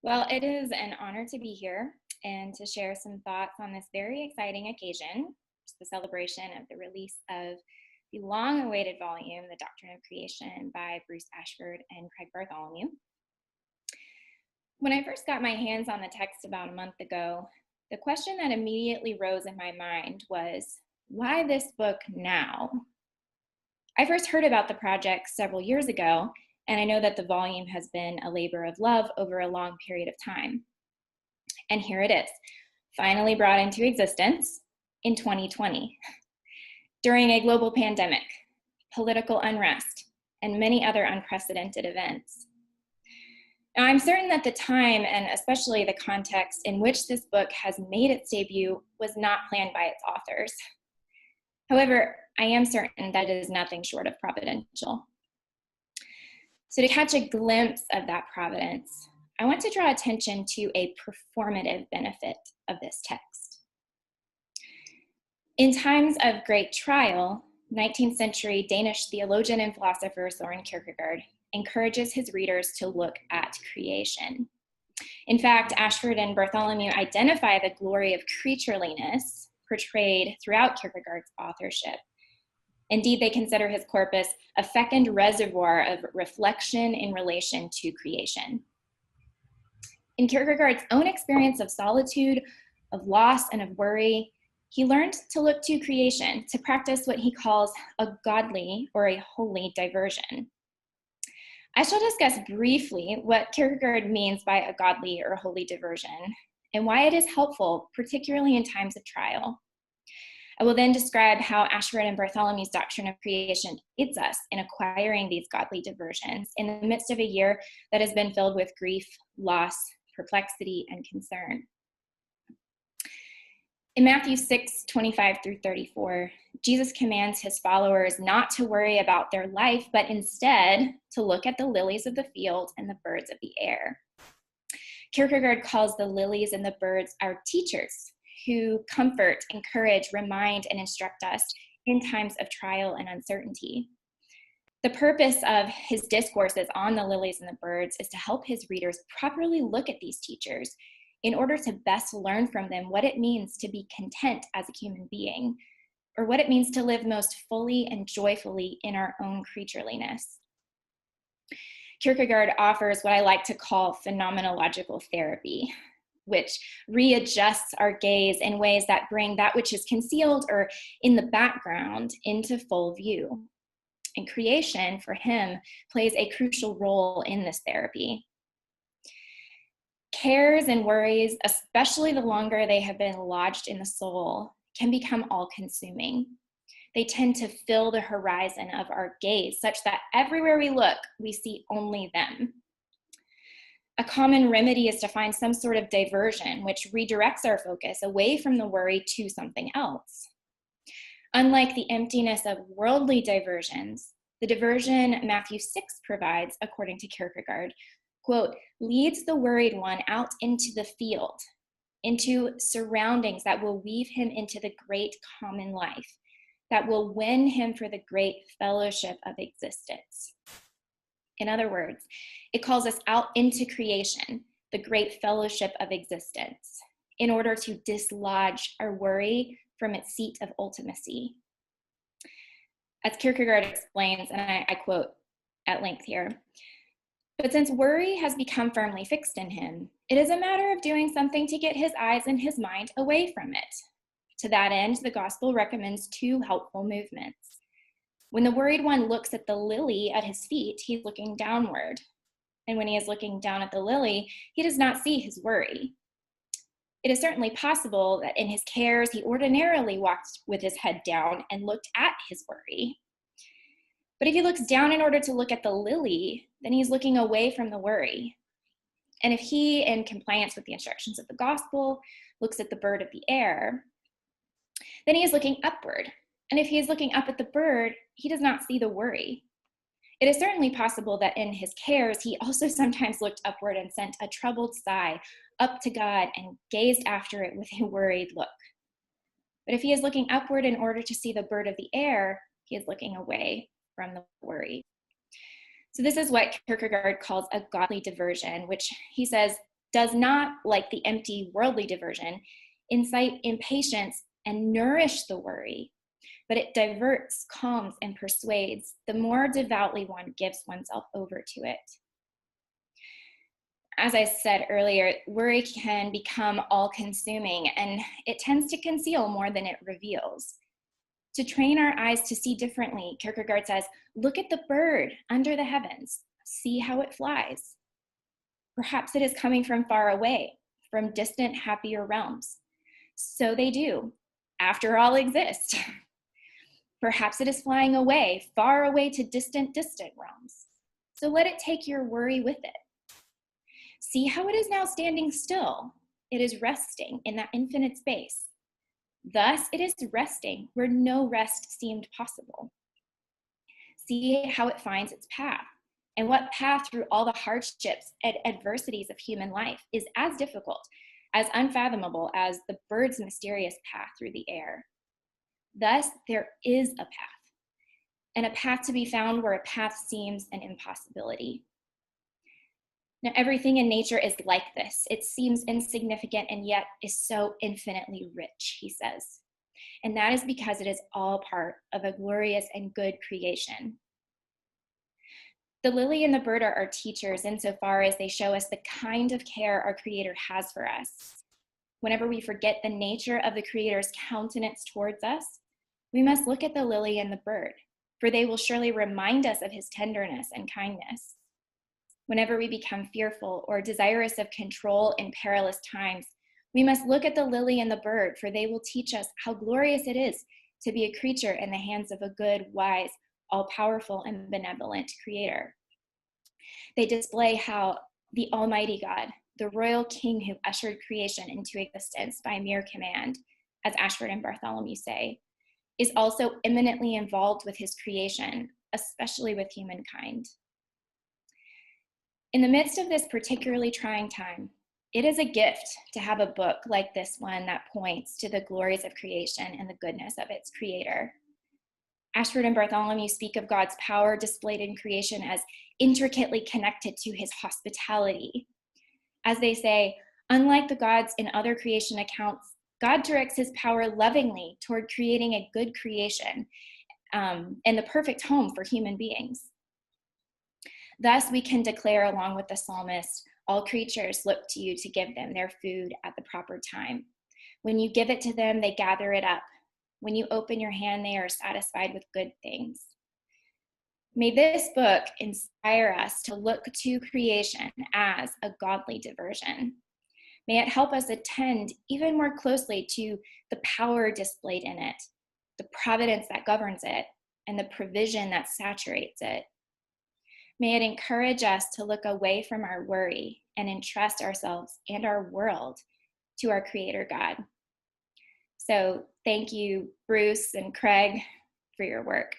Well, it is an honor to be here and to share some thoughts on this very exciting occasion, the celebration of the release of the long-awaited volume, The Doctrine of Creation by Bruce Ashford and Craig Bartholomew. When I first got my hands on the text about a month ago, the question that immediately rose in my mind was, why this book now? I first heard about the project several years ago, and I know that the volume has been a labor of love over a long period of time. And here it is, finally brought into existence in 2020, during a global pandemic, political unrest, and many other unprecedented events. Now, I'm certain that the time, and especially the context in which this book has made its debut, was not planned by its authors. However, I am certain that it is nothing short of providential. So to catch a glimpse of that providence, I want to draw attention to a performative benefit of this text. In times of great trial, 19th century Danish theologian and philosopher Søren Kierkegaard encourages his readers to look at creation. In fact, Ashford and Bartholomew identify the glory of creatureliness portrayed throughout Kierkegaard's authorship. Indeed, they consider his corpus a fecund reservoir of reflection in relation to creation. In Kierkegaard's own experience of solitude, of loss, and of worry, he learned to look to creation, to practice what he calls a godly or a holy diversion. I shall discuss briefly what Kierkegaard means by a godly or holy diversion and why it is helpful, particularly in times of trial. I will then describe how Ashford and Bartholomew's Doctrine of Creation aids us in acquiring these godly diversions in the midst of a year that has been filled with grief, loss, perplexity, and concern. In Matthew 6:25 through 34, Jesus commands his followers not to worry about their life, but instead to look at the lilies of the field and the birds of the air. Kierkegaard calls the lilies and the birds our teachers, who comfort, encourage, remind, and instruct us in times of trial and uncertainty. The purpose of his discourses on the lilies and the birds is to help his readers properly look at these teachers in order to best learn from them what it means to be content as a human being, or what it means to live most fully and joyfully in our own creatureliness. Kierkegaard offers what I like to call phenomenological therapy, which readjusts our gaze in ways that bring that which is concealed or in the background into full view. And creation, for him, plays a crucial role in this therapy. Cares and worries, especially the longer they have been lodged in the soul, can become all-consuming. They tend to fill the horizon of our gaze such that everywhere we look, we see only them. A common remedy is to find some sort of diversion which redirects our focus away from the worry to something else. Unlike the emptiness of worldly diversions, the diversion Matthew 6 provides, according to Kierkegaard, quote, leads the worried one out into the field, into surroundings that will weave him into the great common life, that will win him for the great fellowship of existence. In other words, it calls us out into creation, the great fellowship of existence, in order to dislodge our worry from its seat of ultimacy. As Kierkegaard explains, and I quote at length here, but since worry has become firmly fixed in him, it is a matter of doing something to get his eyes and his mind away from it. To that end, the gospel recommends two helpful movements. When the worried one looks at the lily at his feet, he's looking downward. And when he is looking down at the lily, he does not see his worry. It is certainly possible that in his cares, he ordinarily walked with his head down and looked at his worry. But if he looks down in order to look at the lily, then he's looking away from the worry. And if he, in compliance with the instructions of the gospel, looks at the bird of the air, then he is looking upward. And if he is looking up at the bird, he does not see the worry. It is certainly possible that in his cares, he also sometimes looked upward and sent a troubled sigh up to God and gazed after it with a worried look. But if he is looking upward in order to see the bird of the air, he is looking away from the worry. So this is what Kierkegaard calls a godly diversion, which he says does not, like the empty worldly diversion, incite impatience and nourish the worry, but it diverts, calms, and persuades the more devoutly one gives oneself over to it. As I said earlier, worry can become all-consuming, and it tends to conceal more than it reveals. To train our eyes to see differently, Kierkegaard says, look at the bird under the heavens, see how it flies. Perhaps it is coming from far away, from distant, happier realms. So they do, after all, exist. Perhaps it is flying away, far away to distant, distant realms. So let it take your worry with it. See how it is now standing still. It is resting in that infinite space. Thus, it is resting where no rest seemed possible. See how it finds its path, and what path through all the hardships and adversities of human life is as difficult, as unfathomable as the bird's mysterious path through the air. Thus, there is a path, and a path to be found where a path seems an impossibility. Now, everything in nature is like this. It seems insignificant and yet is so infinitely rich, he says. And that is because it is all part of a glorious and good creation. The lily and the bird are our teachers insofar as they show us the kind of care our Creator has for us. Whenever we forget the nature of the Creator's countenance towards us, we must look at the lily and the bird, for they will surely remind us of his tenderness and kindness. Whenever we become fearful or desirous of control in perilous times, we must look at the lily and the bird, for they will teach us how glorious it is to be a creature in the hands of a good, wise, all-powerful, and benevolent Creator. They display how the Almighty God, the royal King who ushered creation into existence by mere command, as Ashford and Bartholomew say, is also imminently involved with his creation, especially with humankind. In the midst of this particularly trying time, it is a gift to have a book like this one that points to the glories of creation and the goodness of its Creator. Ashford and Bartholomew speak of God's power displayed in creation as intricately connected to his hospitality. As they say, unlike the gods in other creation accounts, God directs his power lovingly toward creating a good creation and the perfect home for human beings. Thus, we can declare along with the psalmist, all creatures look to you to give them their food at the proper time. When you give it to them, they gather it up. When you open your hand, they are satisfied with good things. May this book inspire us to look to creation as a godly diversion. May it help us attend even more closely to the power displayed in it, the providence that governs it, and the provision that saturates it. May it encourage us to look away from our worry and entrust ourselves and our world to our Creator God. So thank you, Bruce and Craig, for your work.